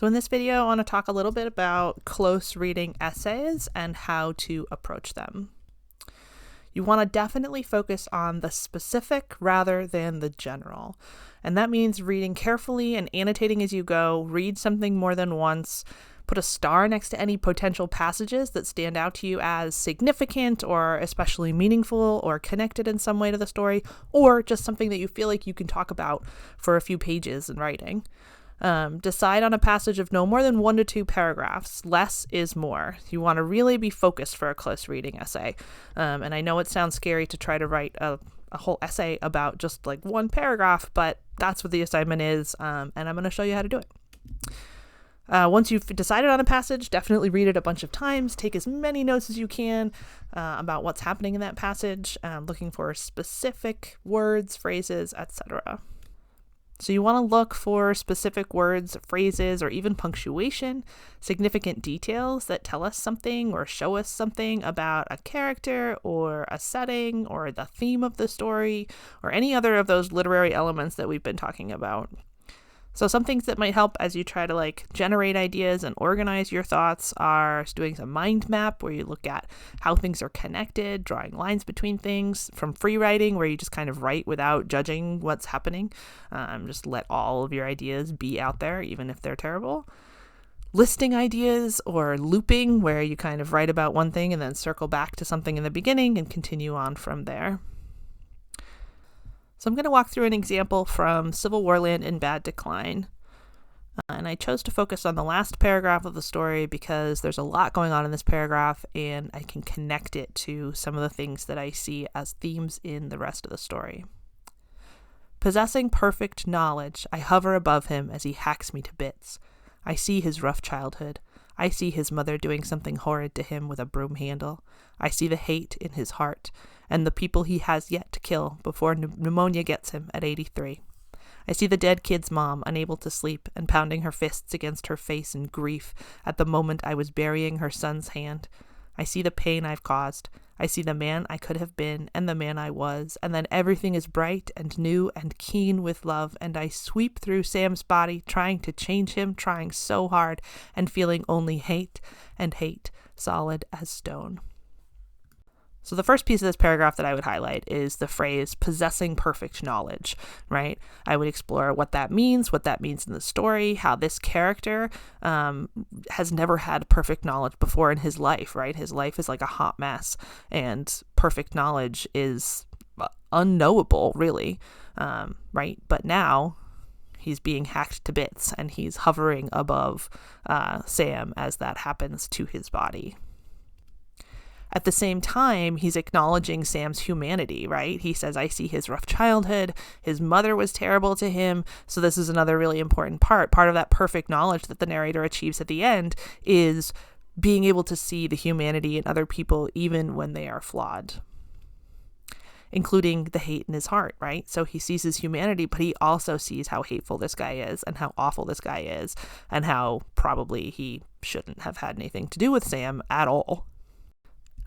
So in this video, I want to talk a little bit about close reading essays and how to approach them. You want to definitely focus on the specific rather than the general. And that means reading carefully and annotating as you go. Read something more than once. Put a star next to any potential passages that stand out to you as significant or especially meaningful or connected in some way to the story, or just something that you feel like you can talk about for a few pages in writing. Decide on a passage of no more than 1 to 2 paragraphs. Less is more. You want to really be focused for a close reading essay. And I know it sounds scary to try to write a whole essay about just like 1 paragraph, but that's what the assignment is. And I'm going to show you how to do it. Once you've decided on a passage, definitely read it a bunch of times. Take as many notes as you can about what's happening in that passage, looking for specific words, phrases, etc. So you want to look for specific words, phrases, or even punctuation, significant details that tell us something or show us something about a character or a setting or the theme of the story or any other of those literary elements that we've been talking about. So some things that might help as you try to generate ideas and organize your thoughts are doing some mind map where you look at how things are connected, drawing lines between things, from free writing where you just kind of write without judging what's happening. Just let all of your ideas be out there, even if they're terrible. Listing ideas or looping where you kind of write about one thing and then circle back to something in the beginning and continue on from there. So I'm going to walk through an example from Civil War Land in Bad Decline. And I chose to focus on the last paragraph of the story because there's a lot going on in this paragraph and I can connect it to some of the things that I see as themes in the rest of the story. Possessing perfect knowledge, I hover above him as he hacks me to bits. I see his rough childhood. I see his mother doing something horrid to him with a broom handle. I see the hate in his heart and the people he has yet to kill before pneumonia gets him at 83. I see the dead kid's mom, unable to sleep and pounding her fists against her face in grief at the moment I was burying her son's hand. I see the pain I've caused. I see the man I could have been and the man I was, and then everything is bright and new and keen with love, and I sweep through Sam's body, trying to change him, trying so hard, and feeling only hate, and hate, solid as stone. So the first piece of this paragraph that I would highlight is the phrase possessing perfect knowledge, right? I would explore what that means in the story, how this character has never had perfect knowledge before in his life, right? His life is like a hot mess and perfect knowledge is unknowable, really, right? But now he's being hacked to bits and he's hovering above Sam as that happens to his body. At the same time, he's acknowledging Sam's humanity, right? He says, I see his rough childhood. His mother was terrible to him. So this is another really important part. Part of that perfect knowledge that the narrator achieves at the end is being able to see the humanity in other people, even when they are flawed, including the hate in his heart, right? So he sees his humanity, but he also sees how hateful this guy is and how awful this guy is and how probably he shouldn't have had anything to do with Sam at all.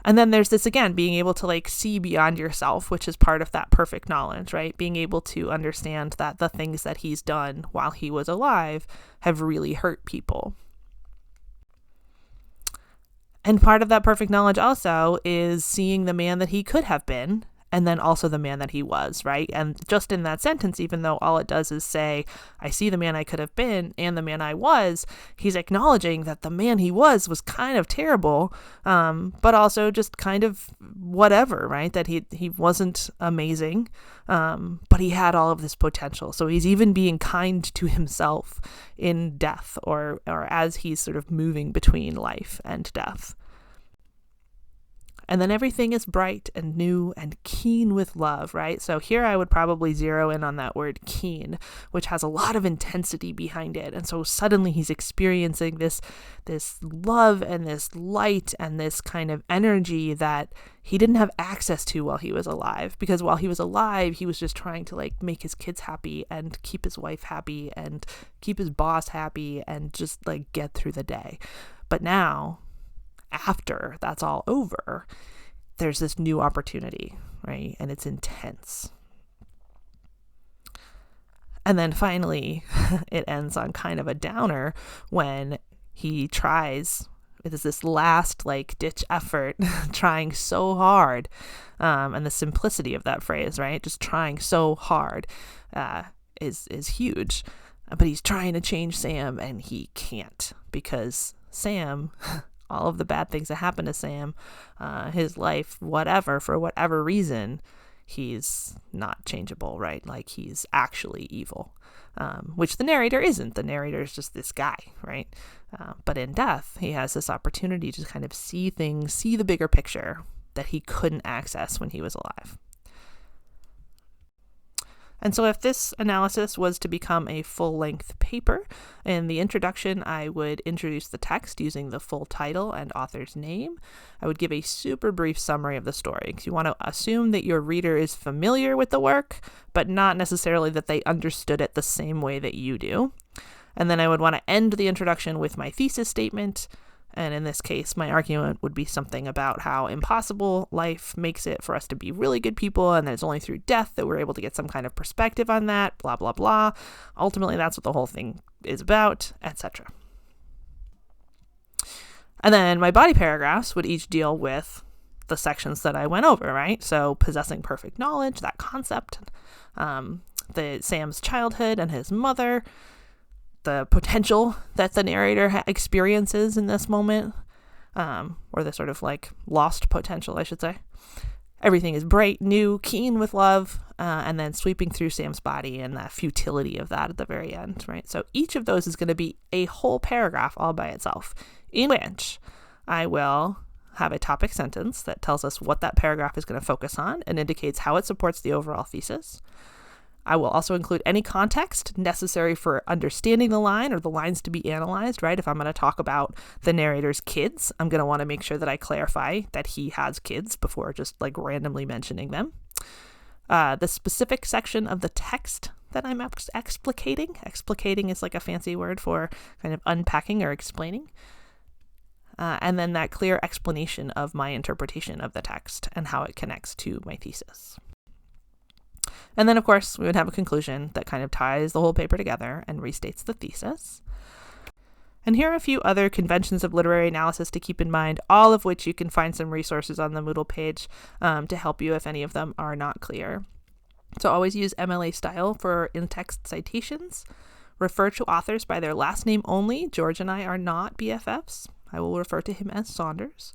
And then there's this, again, being able to see beyond yourself, which is part of that perfect knowledge, right? Being able to understand that the things that he's done while he was alive have really hurt people. And part of that perfect knowledge also is seeing the man that he could have been and then also the man that he was, right? And just in that sentence, even though all it does is say, I see the man I could have been and the man I was, he's acknowledging that the man he was kind of terrible, but also just kind of whatever, right? That he wasn't amazing, but he had all of this potential. So he's even being kind to himself in death or as he's sort of moving between life and death. And then everything is bright and new and keen with love, right? So here I would probably zero in on that word keen, which has a lot of intensity behind it. And so suddenly he's experiencing this love and this light and this kind of energy that he didn't have access to while he was alive. Because while he was alive, he was just trying to make his kids happy and keep his wife happy and keep his boss happy and just get through the day. But now, after that's all over, there's this new opportunity, right? And it's intense. And then finally, it ends on kind of a downer when he tries, it is this last ditch effort, trying so hard. And the simplicity of that phrase, right? Just trying so hard is huge. But he's trying to change Sam and he can't, because Sam, all of the bad things that happen to Sam, his life, whatever, for whatever reason, he's not changeable, right? Like he's actually evil, which the narrator isn't. The narrator is just this guy, right? But in death, he has this opportunity to kind of see things, see the bigger picture that he couldn't access when he was alive. And so if this analysis was to become a full-length paper, in the introduction I would introduce the text using the full title and author's name. I would give a super brief summary of the story, because you want to assume that your reader is familiar with the work, but not necessarily that they understood it the same way that you do. And then I would want to end the introduction with my thesis statement. And in this case, my argument would be something about how impossible life makes it for us to be really good people, and that it's only through death that we're able to get some kind of perspective on that, blah, blah, blah. Ultimately, that's what the whole thing is about, etc. And then my body paragraphs would each deal with the sections that I went over, right? So possessing perfect knowledge, that concept, the Sam's childhood and his mother, the potential that the narrator experiences in this moment, or the sort of lost potential, I should say. Everything is bright, new, keen with love, and then sweeping through Sam's body and the futility of that at the very end, right? So each of those is going to be a whole paragraph all by itself, in which I will have a topic sentence that tells us what that paragraph is going to focus on and indicates how it supports the overall thesis. I will also include any context necessary for understanding the line or the lines to be analyzed, right? If I'm going to talk about the narrator's kids, I'm going to want to make sure that I clarify that he has kids before just randomly mentioning them. The specific section of the text that I'm explicating is a fancy word for kind of unpacking or explaining. And then that clear explanation of my interpretation of the text and how it connects to my thesis. And then, of course, we would have a conclusion that kind of ties the whole paper together and restates the thesis. And here are a few other conventions of literary analysis to keep in mind, all of which you can find some resources on the Moodle page to help you if any of them are not clear. So always use MLA style for in-text citations. Refer to authors by their last name only. George and I are not BFFs. I will refer to him as Saunders.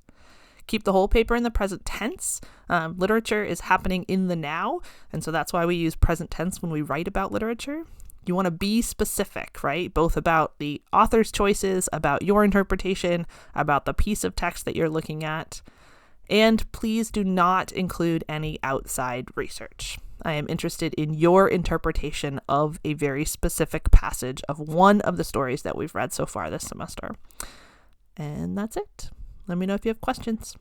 Keep the whole paper in the present tense. Literature is happening in the now, and so that's why we use present tense when we write about literature. You want to be specific, right? Both about the author's choices, about your interpretation, about the piece of text that you're looking at. And please do not include any outside research. I am interested in your interpretation of a very specific passage of one of the stories that we've read so far this semester. And that's it. Let me know if you have questions.